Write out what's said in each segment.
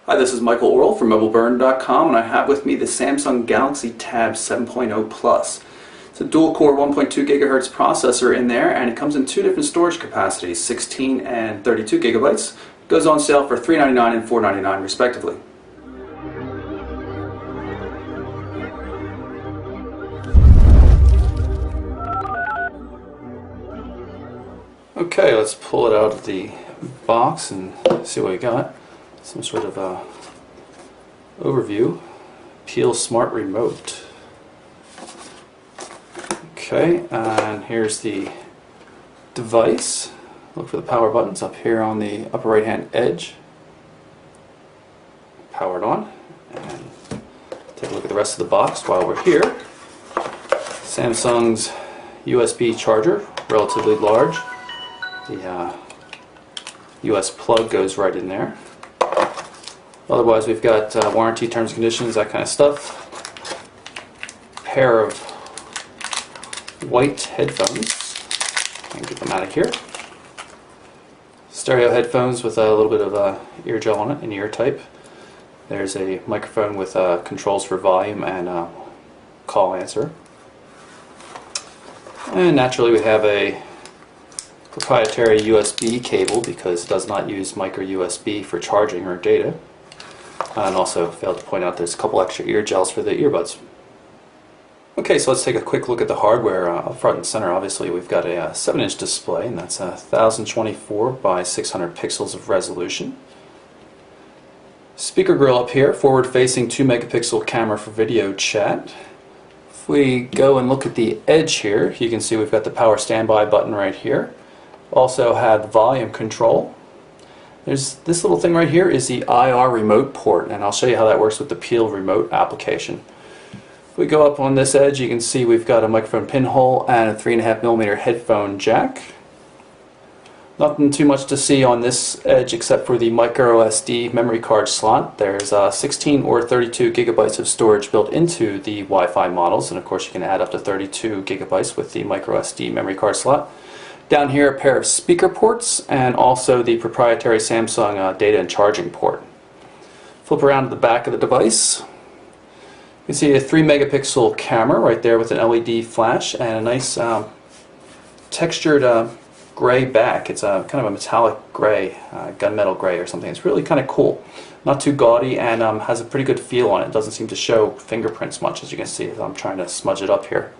Hi, this is Michael Orrell from MobileBurn.com, and I have with me the Samsung Galaxy Tab 7.0 Plus. It's a dual-core 1.2 gigahertz processor in there, and it comes in two different storage capacities, 16 and 32 gigabytes. It goes on sale for $399 and $499 respectively. Okay, let's pull it out of the box and see what we got. Some sort of overview. Peel Smart Remote. Okay, and here's the device. Look for the power buttons up here on the upper right hand edge. Powered on. And take a look at the rest of the box while we're here. Samsung's USB charger, relatively large. The US plug goes right in there. Otherwise, we've got warranty, terms and conditions, that kind of stuff. Pair of white headphones. I can get them out of here. Stereo headphones with a little bit of ear gel on it, an ear type. There's a microphone with controls for volume and call answer. And naturally, we have a proprietary USB cable because it does not use micro USB for charging or data. And also failed to point out there's a couple extra ear gels for the earbuds. Okay, so let's take a quick look at the hardware. Up front and center, obviously, we've got a 7-inch display, and that's 1024 by 600 pixels of resolution. Speaker grill up here, forward-facing 2 megapixel camera for video chat. If we go and look at the edge here, you can see we've got the power standby button right here. Also had volume control. There's this little thing right here is the IR remote port, and I'll show you how that works with the Peel remote application. If we go up on this edge, you can see we've got a microphone pinhole and a 3.5mm headphone jack. Nothing too much to see on this edge except for the micro SD memory card slot. There's 16 or 32 gigabytes of storage built into the Wi-Fi models, and of course you can add up to 32 gigabytes with the micro SD memory card slot. Down here, a pair of speaker ports and also the proprietary Samsung data and charging port. Flip around to the back of the device. You can see a 3 megapixel camera right there with an LED flash and a nice textured gray back. It's a kind of a metallic gray, gunmetal gray or something. It's really kind of cool. Not too gaudy and has a pretty good feel on it. It doesn't seem to show fingerprints much, as you can see as I'm trying to smudge it up here.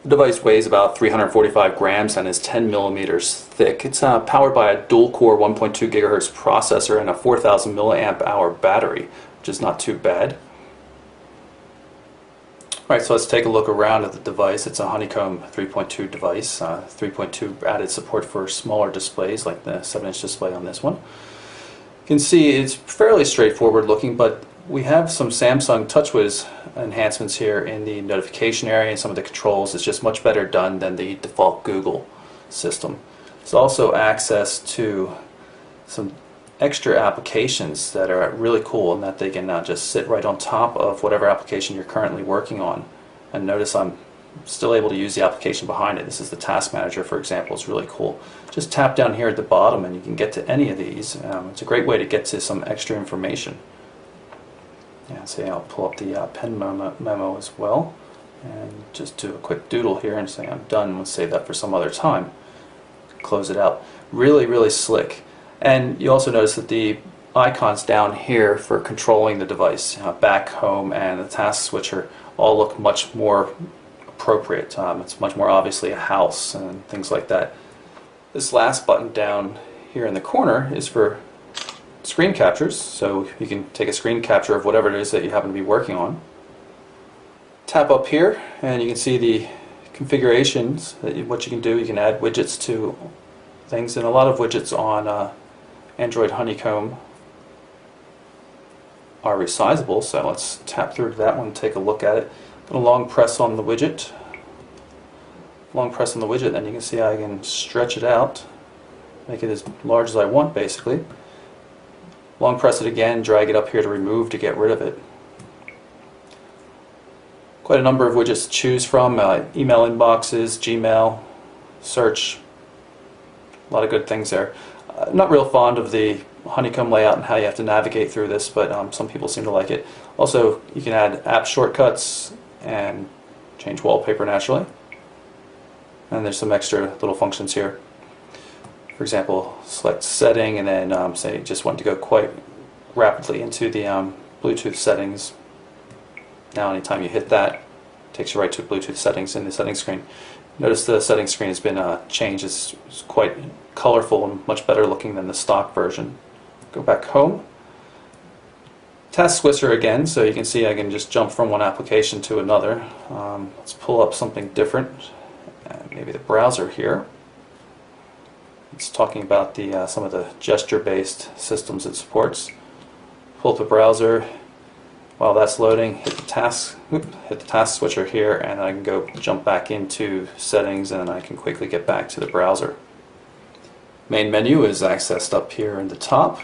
The device weighs about 345 grams and is 10 millimeters thick. It's powered by a dual-core 1.2 gigahertz processor and a 4,000 milliamp hour battery, which is not too bad. Alright, so let's take a look around at the device. It's a Honeycomb 3.2 device. 3.2 added support for smaller displays like the 7-inch display on this one. You can see it's fairly straightforward looking, but we have some Samsung TouchWiz enhancements here in the notification area and some of the controls. It's just much better done than the default Google system. There's also access to some extra applications that are really cool and that they can now just sit right on top of whatever application you're currently working on. And notice I'm still able to use the application behind it. This is the Task Manager, for example. It's really cool. Just tap down here at the bottom and you can get to any of these. It's a great way to get to some extra information. Yeah, so I'll pull up the pen memo as well and just do a quick doodle here and say I'm done. We'll save that for some other time. Close it out. Really, really slick. And you also notice that the icons down here for controlling the device, back, home, and the task switcher all look much more appropriate. It's much more obviously a house and things like that. This last button down here in the corner is for screen captures, so you can take a screen capture of whatever it is that you happen to be working on. Tap up here and you can see the configurations, what you can do. You can add widgets to things, and a lot of widgets on Android Honeycomb are resizable, so let's tap through that one and take a look at it. I'm going to long press on the widget. Long press on the widget, and you can see I can stretch it out, make it as large as I want basically. Long press it again, drag it up here to remove to get rid of it. Quite a number of widgets to choose from, email inboxes, Gmail, search, a lot of good things there. I'm not real fond of the honeycomb layout and how you have to navigate through this, but some people seem to like it. Also, you can add app shortcuts and change wallpaper naturally. And there's some extra little functions here. For example, select setting and then say you just want to go quite rapidly into the Bluetooth settings. Now anytime you hit that, it takes you right to Bluetooth settings in the settings screen. Notice the settings screen has been changed. It's quite colorful and much better looking than the stock version. Go back home. Task switcher again, so you can see I can just jump from one application to another. Let's pull up something different. Maybe the browser here. It's talking about the some of the gesture-based systems it supports. Pull up the browser. While that's loading, hit the task switcher here, and I can go jump back into settings, and I can quickly get back to the browser. Main menu is accessed up here in the top.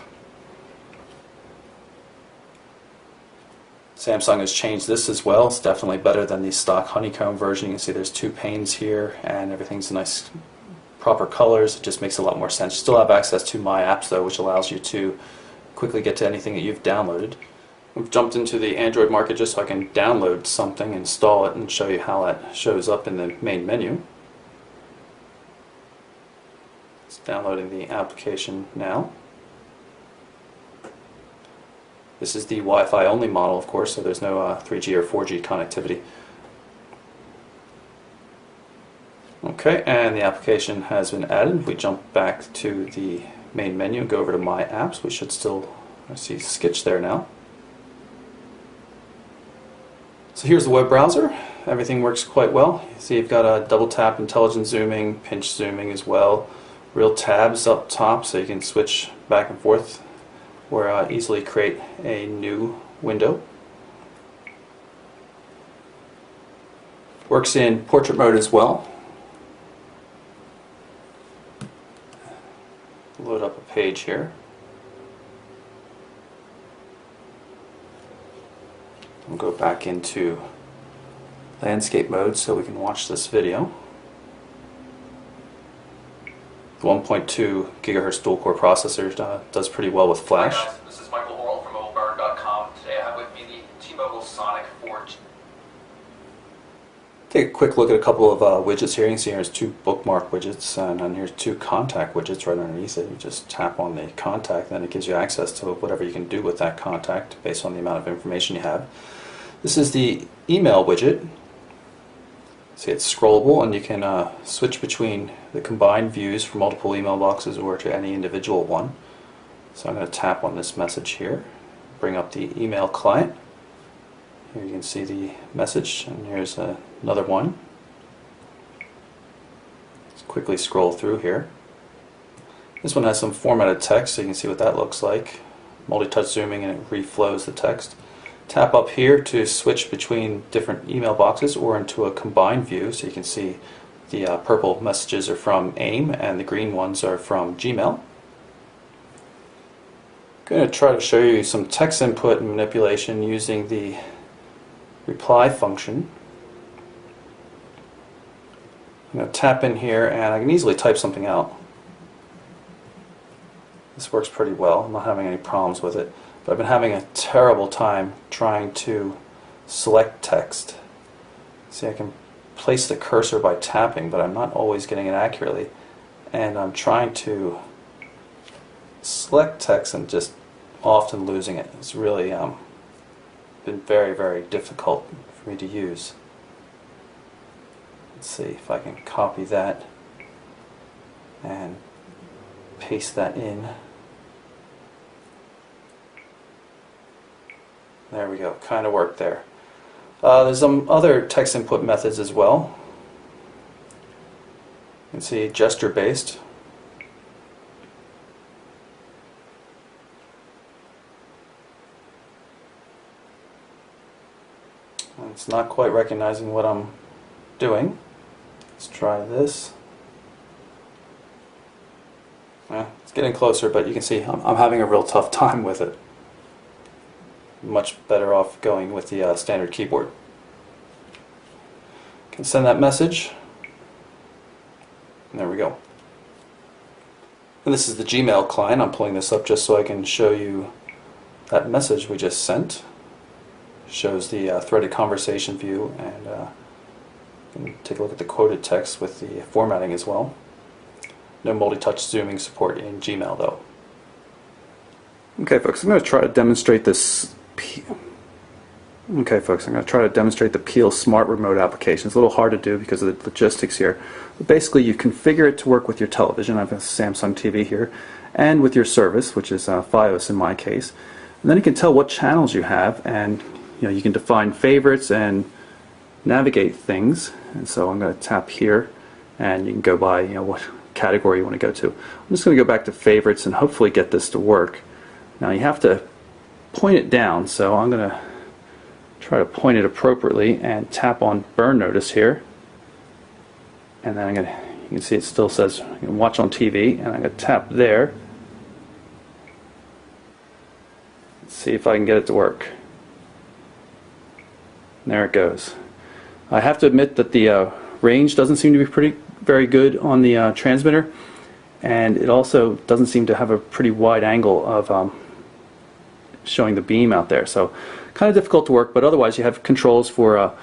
Samsung has changed this as well. It's definitely better than the stock honeycomb version. You can see there's two panes here, and everything's nice, proper colors. It just makes a lot more sense. You still have access to My Apps though, which allows you to quickly get to anything that you've downloaded. We've jumped into the Android market just so I can download something, install it, and show you how that shows up in the main menu. It's downloading the application now. This is the Wi-Fi only model, of course, so there's no 3G or 4G connectivity. Okay, and the application has been added. If we jump back to the main menu and go over to My Apps, we should still see Skitch there now. So here's the web browser. Everything works quite well. You see you've got a double tap intelligent zooming, pinch zooming as well. Real tabs up top so you can switch back and forth or easily create a new window. Works in portrait mode as well. Load up a page here. We'll go back into landscape mode so we can watch this video. The 1.2 gigahertz dual-core processor does pretty well with Flash. Hi guys, this is Michael Orl from MobileBurn.com. Today I have with me the T-Mobile Sonic 4G. Take a quick look at a couple of widgets here. You can see here's two bookmark widgets, and then here's two contact widgets right underneath it. You just tap on the contact, and then it gives you access to whatever you can do with that contact based on the amount of information you have. This is the email widget. See, it's scrollable, and you can switch between the combined views for multiple email boxes or to any individual one. So I'm going to tap on this message here, bring up the email client. Here you can see the message, and here's another one. Let's quickly scroll through here. This one has some formatted text, so you can see what that looks like. Multi-touch zooming, and it reflows the text. Tap up here to switch between different email boxes or into a combined view, so you can see the purple messages are from AIM and the green ones are from Gmail. I'm going to try to show you some text input and manipulation using the reply function. I'm going to tap in here, and I can easily type something out. This works pretty well. I'm not having any problems with it. But I've been having a terrible time trying to select text. See, I can place the cursor by tapping, but I'm not always getting it accurately. And I'm trying to select text and just often losing it. It's really been very, very difficult for me to use. Let's see if I can copy that and paste that in. There we go, kind of worked there. There's some other text input methods as well. You can see gesture based. It's not quite recognizing what I'm doing. Let's try this. It's getting closer, but you can see I'm having a real tough time with it. Much better off going with the standard keyboard. Can send that message. And there we go. And this is the Gmail client. I'm pulling this up just so I can show you that message we just sent. Shows the threaded conversation view, and you can take a look at the quoted text with the formatting as well. No multi-touch zooming support in Gmail though. Okay folks, I'm going to try to demonstrate this. Okay folks, I'm going to try to demonstrate the Peel Smart Remote application. It's a little hard to do because of the logistics here. But basically you configure it to work with your television. I have a Samsung TV here, and with your service, which is Fios in my case. And then you can tell what channels you have, and you can define favorites and navigate things. And so I'm going to tap here, and you can go by what category you want to go to. I'm just going to go back to favorites and hopefully get this to work. Now you have to point it down, so I'm going to try to point it appropriately and tap on burn notice here, and then you can see it still says you can watch on TV, and I'm going to tap there. Let's see if I can get it to work. And there it goes. I have to admit that the range doesn't seem to be very good on the transmitter, and it also doesn't seem to have a pretty wide angle of showing the beam out there, so kind of difficult to work. But otherwise you have controls for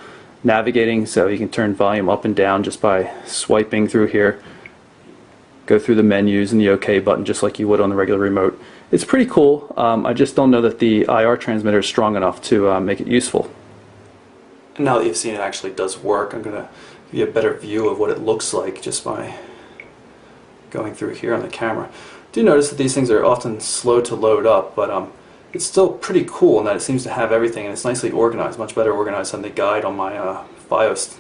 navigating, so you can turn volume up and down just by swiping through here, go through the menus and the OK button just like you would on the regular remote. It's pretty cool. I just don't know that the IR transmitter is strong enough to make it useful. And now that you've seen it actually does work, I'm going to give you a better view of what it looks like just by going through here on the camera. Do notice that these things are often slow to load up, but it's still pretty cool in that it seems to have everything, and it's nicely organized, much better organized than the guide on my Fios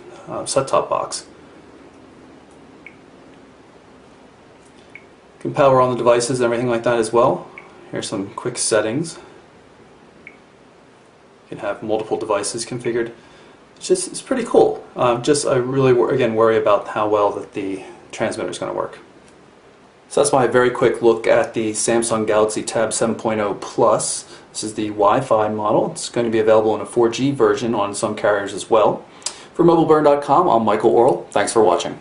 set-top box. You can power on the devices and everything like that as well. Here's some quick settings. You can have multiple devices configured. It's pretty cool. I really again worry about how well that the transmitter is going to work. So that's my very quick look at the Samsung Galaxy Tab 7.0 Plus. This is the Wi-Fi model. It's going to be available in a 4G version on some carriers as well. For MobileBurn.com, I'm Michael Orrell. Thanks for watching.